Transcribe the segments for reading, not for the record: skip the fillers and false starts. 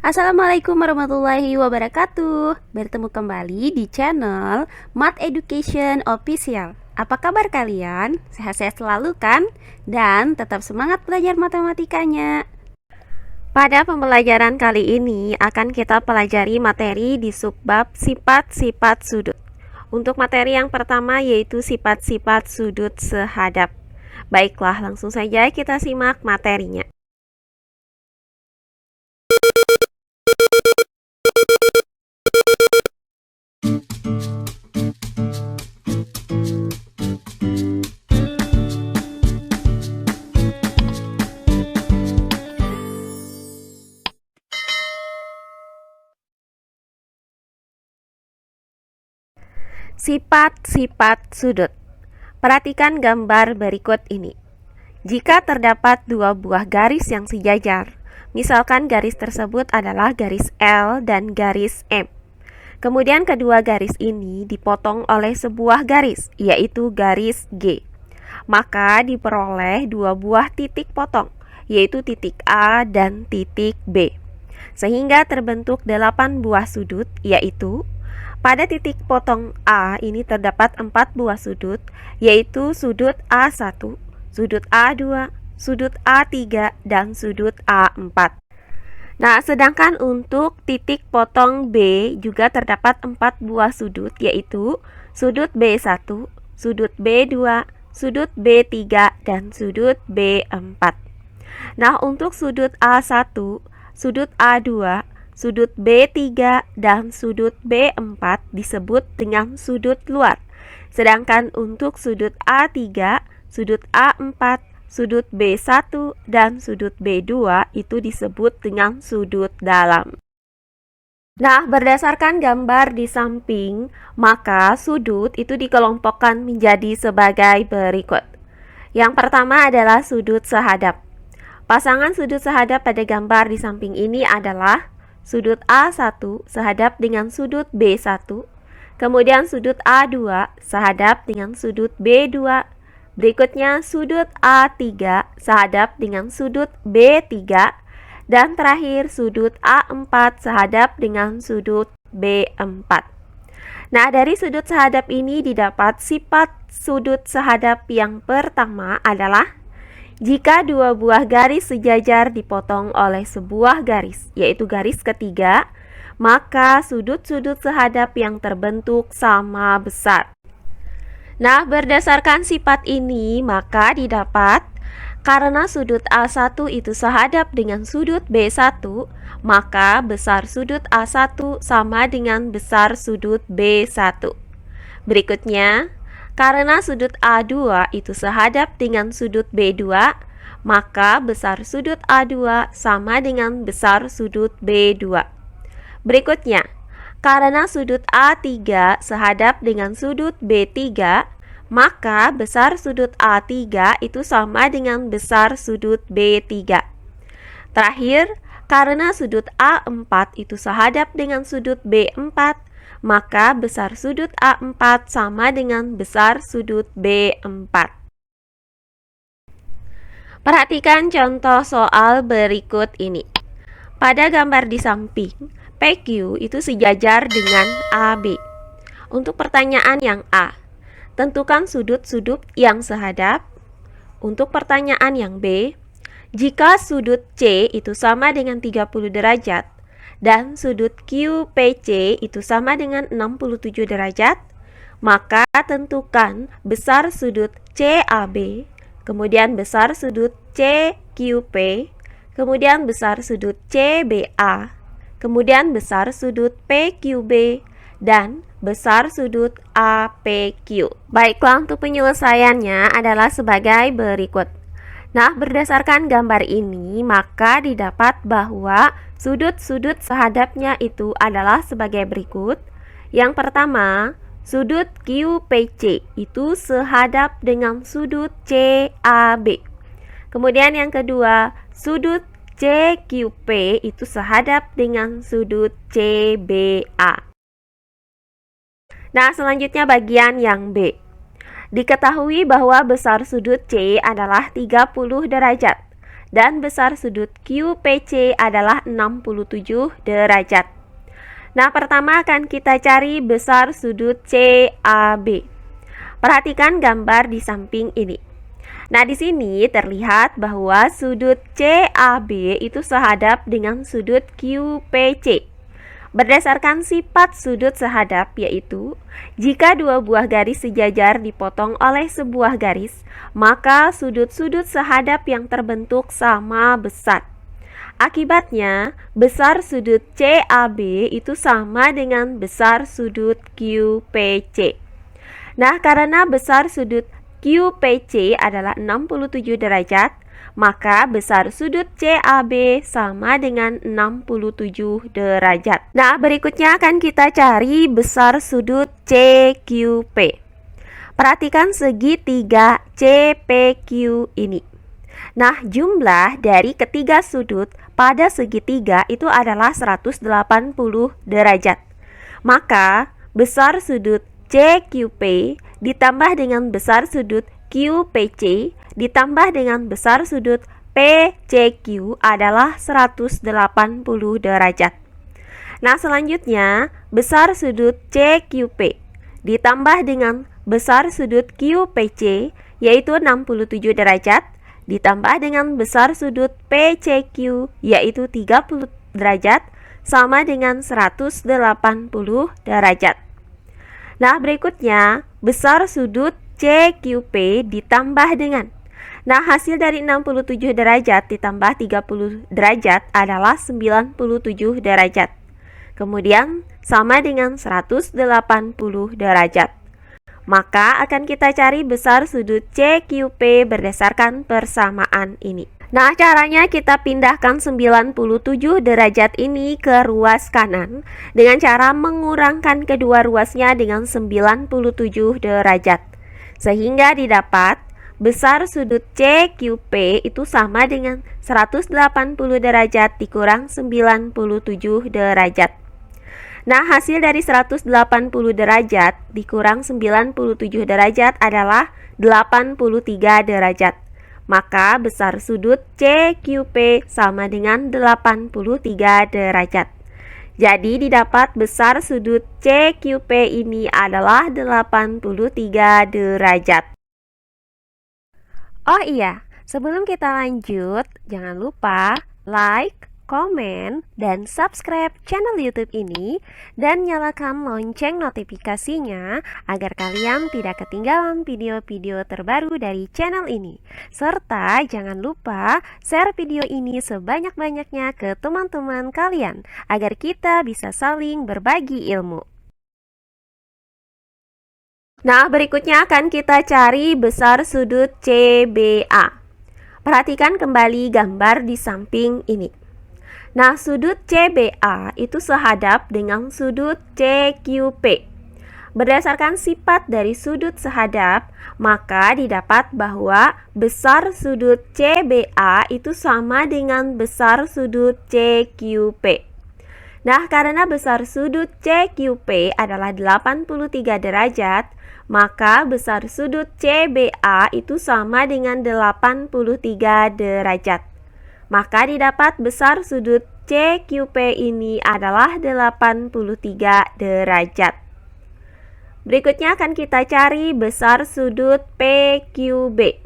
Assalamualaikum warahmatullahi wabarakatuh. Bertemu kembali di channel Math Education Official. Apa kabar kalian? Sehat-sehat selalu kan? Dan tetap semangat belajar matematikanya. Pada pembelajaran kali ini akan kita pelajari materi di subbab sifat-sifat sudut. Untuk materi yang pertama yaitu sifat-sifat sudut sehadap. Baiklah, langsung saja kita simak materinya. Sifat-sifat sudut. Perhatikan gambar berikut ini. Jika terdapat dua buah garis yang sejajar, misalkan garis tersebut adalah garis L dan garis M. Kemudian kedua garis ini dipotong oleh sebuah garis, yaitu garis G. Maka diperoleh dua buah titik potong, yaitu titik A dan titik B. Sehingga terbentuk 8 buah sudut, yaitu pada titik potong A ini terdapat 4 buah sudut, yaitu sudut A1, sudut A2, sudut A3, dan sudut A4. Nah, sedangkan untuk titik potong B juga terdapat 4 buah sudut, yaitu sudut B1, sudut B2, sudut B3, dan sudut B4. Nah, untuk sudut A1, sudut A2, sudut B3 dan sudut B4 disebut dengan sudut luar. Sedangkan untuk sudut A3, sudut A4, sudut B1 dan sudut B2 itu disebut dengan sudut dalam. Nah, berdasarkan gambar di samping, maka sudut itu dikelompokkan menjadi sebagai berikut. Yang pertama adalah sudut sehadap. Pasangan sudut sehadap pada gambar di samping ini adalah sudut A1 sehadap dengan sudut B1, kemudian sudut A2 sehadap dengan sudut B2, berikutnya sudut A3 sehadap dengan sudut B3, dan terakhir sudut A4 sehadap dengan sudut B4. Nah, dari sudut sehadap ini didapat sifat sudut sehadap yang pertama adalah jika dua buah garis sejajar dipotong oleh sebuah garis, yaitu garis ketiga, maka sudut-sudut sehadap yang terbentuk sama besar. Nah, berdasarkan sifat ini, maka didapat karena sudut A1 itu sehadap dengan sudut B1, maka besar sudut A1 sama dengan besar sudut B1. Berikutnya, karena sudut A2 itu sehadap dengan sudut B2, maka besar sudut A2 sama dengan besar sudut B2. Berikutnya, karena sudut A3 sehadap dengan sudut B3, maka besar sudut A3 itu sama dengan besar sudut B3. Terakhir, karena sudut A4 itu sehadap dengan sudut B4, maka besar sudut A4 sama dengan besar sudut B4. Perhatikan contoh soal berikut ini. Pada gambar di samping, PQ itu sejajar dengan AB. Untuk pertanyaan yang A, tentukan sudut-sudut yang sehadap. Untuk pertanyaan yang B, jika sudut C itu sama dengan 30 derajat, dan sudut QPC itu sama dengan 67 derajat, maka tentukan besar sudut CAB, kemudian besar sudut CQP, kemudian besar sudut CBA, kemudian besar sudut PQB, dan besar sudut APQ. Baiklah, untuk penyelesaiannya adalah sebagai berikut. Nah, berdasarkan gambar ini, maka didapat bahwa sudut-sudut sehadapnya itu adalah sebagai berikut. Yang pertama, sudut QPC itu sehadap dengan sudut CAB. Kemudian yang kedua, sudut CQP itu sehadap dengan sudut CBA. Nah, selanjutnya bagian yang B. Diketahui bahwa besar sudut C adalah 30 derajat dan besar sudut QPC adalah 67 derajat. Nah, pertama akan kita cari besar sudut CAB. Perhatikan gambar di samping ini. Nah, di sini terlihat bahwa sudut CAB itu sehadap dengan sudut QPC. Berdasarkan sifat sudut sehadap, yaitu jika dua buah garis sejajar dipotong oleh sebuah garis, maka sudut-sudut sehadap yang terbentuk sama besar. Akibatnya, besar sudut CAB itu sama dengan besar sudut QPC. Nah, karena besar sudut QPC adalah 67 derajat, maka besar sudut CAB sama dengan 67 derajat. Nah, berikutnya akan kita cari besar sudut CQP. Perhatikan segitiga CPQ ini. Nah, jumlah dari ketiga sudut pada segitiga itu adalah 180 derajat. Maka, besar sudut CQP ditambah dengan besar sudut QPC ditambah dengan besar sudut PCQ adalah 180 derajat. Nah, selanjutnya besar sudut CQP ditambah dengan besar sudut QPC yaitu 67 derajat ditambah dengan besar sudut PCQ yaitu 30 derajat sama dengan 180 derajat. Nah, berikutnya besar sudut CQP ditambah dengan, nah, hasil dari 67 derajat ditambah 30 derajat adalah 97 derajat. Kemudian sama dengan 180 derajat. Maka akan kita cari besar sudut CQP berdasarkan persamaan ini. Nah, caranya kita pindahkan 97 derajat ini ke ruas kanan dengan cara mengurangkan kedua ruasnya dengan 97 derajat. Sehingga didapat besar sudut CQP itu sama dengan 180 derajat dikurang 97 derajat. Nah, hasil dari 180 derajat dikurang 97 derajat adalah 83 derajat. Maka besar sudut CQP sama dengan 83 derajat. Jadi didapat besar sudut CQP ini adalah 83 derajat. Oh iya, sebelum kita lanjut, jangan lupa like, komen, dan subscribe channel YouTube ini dan nyalakan lonceng notifikasinya agar kalian tidak ketinggalan video-video terbaru dari channel ini. Serta jangan lupa share video ini sebanyak-banyaknya ke teman-teman kalian agar kita bisa saling berbagi ilmu. Nah, berikutnya akan kita cari besar sudut CBA. Perhatikan kembali gambar di samping ini. Nah, sudut CBA itu sehadap dengan sudut CQP. Berdasarkan sifat dari sudut sehadap, maka didapat bahwa besar sudut CBA itu sama dengan besar sudut CQP. Nah, karena besar sudut CQP adalah 83 derajat, maka besar sudut CBA itu sama dengan 83 derajat. Maka didapat besar sudut CQP ini adalah 83 derajat. Berikutnya akan kita cari besar sudut PQB.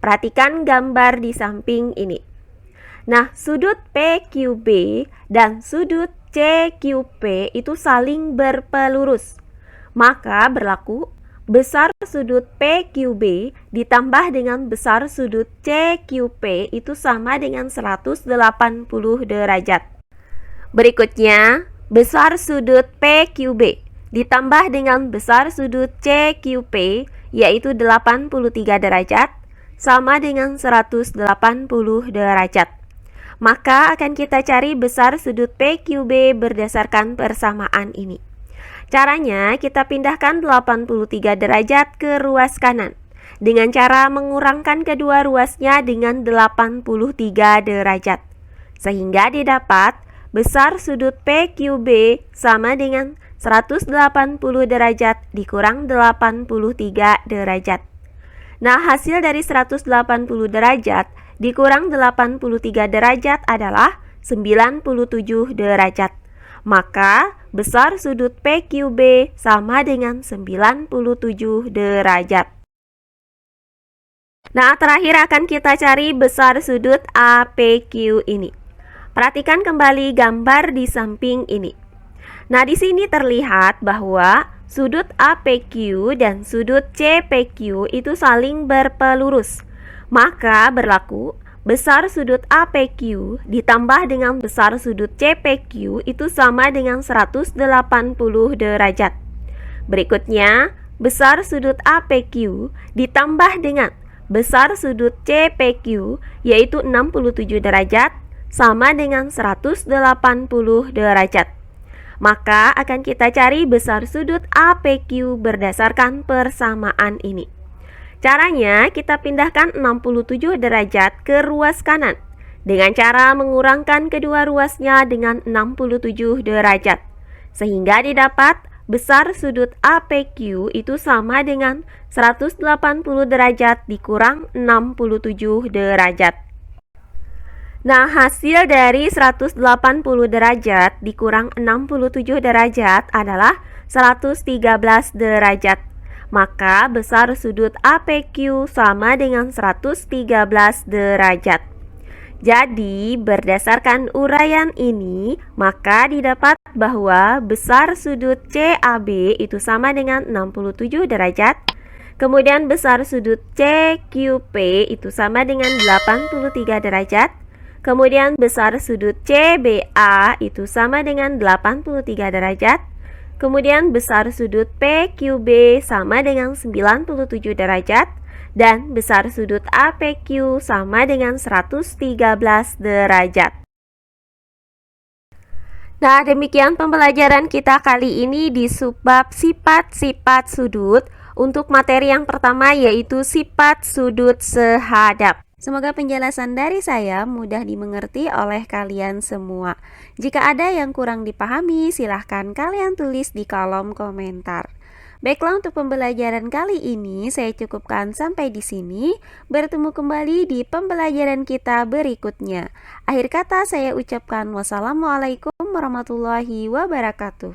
Perhatikan gambar di samping ini. Nah, sudut PQB dan sudut CQP itu saling berpelurus. Maka berlaku besar sudut PQB ditambah dengan besar sudut CQP itu sama dengan 180 derajat. Berikutnya, besar sudut PQB ditambah dengan besar sudut CQP yaitu 83 derajat sama dengan 180 derajat. Maka akan kita cari besar sudut PQB berdasarkan persamaan ini. Caranya, kita pindahkan 83 derajat ke ruas kanan dengan cara mengurangkan kedua ruasnya dengan 83 derajat. Sehingga didapat besar sudut PQB sama dengan 180 derajat dikurang 83 derajat. Nah, hasil dari 180 derajat dikurang 83 derajat adalah 97 derajat. Maka besar sudut PQB sama dengan 97 derajat. Nah, terakhir akan kita cari besar sudut APQ ini. Perhatikan kembali gambar di samping ini. Nah, di sini terlihat bahwa sudut APQ dan sudut CPQ itu saling berpelurus. Maka berlaku besar sudut APQ ditambah dengan besar sudut CPQ itu sama dengan 180 derajat. Berikutnya, besar sudut APQ ditambah dengan besar sudut CPQ yaitu 67 derajat sama dengan 180 derajat. Maka akan kita cari besar sudut APQ berdasarkan persamaan ini. Caranya kita pindahkan 67 derajat ke ruas kanan dengan cara mengurangkan kedua ruasnya dengan 67 derajat. Sehingga didapat besar sudut APQ itu sama dengan 180 derajat dikurang 67 derajat. Nah, hasil dari 180 derajat dikurang 67 derajat adalah 113 derajat. Maka besar sudut APQ sama dengan 113 derajat. Jadi, berdasarkan uraian ini, maka didapat bahwa besar sudut CAB itu sama dengan 67 derajat. Kemudian besar sudut CQP itu sama dengan 83 derajat. Kemudian besar sudut CBA itu sama dengan 83 derajat. Kemudian besar sudut PQB sama dengan 97 derajat. Dan besar sudut APQ sama dengan 113 derajat. Nah, demikian pembelajaran kita kali ini di subbab sifat-sifat sudut. Untuk materi yang pertama yaitu sifat sudut sehadap. Semoga penjelasan dari saya mudah dimengerti oleh kalian semua. Jika ada yang kurang dipahami, silahkan kalian tulis di kolom komentar. Baiklah, untuk pembelajaran kali ini saya cukupkan sampai di sini. Bertemu kembali di pembelajaran kita berikutnya. Akhir kata saya ucapkan wassalamualaikum warahmatullahi wabarakatuh.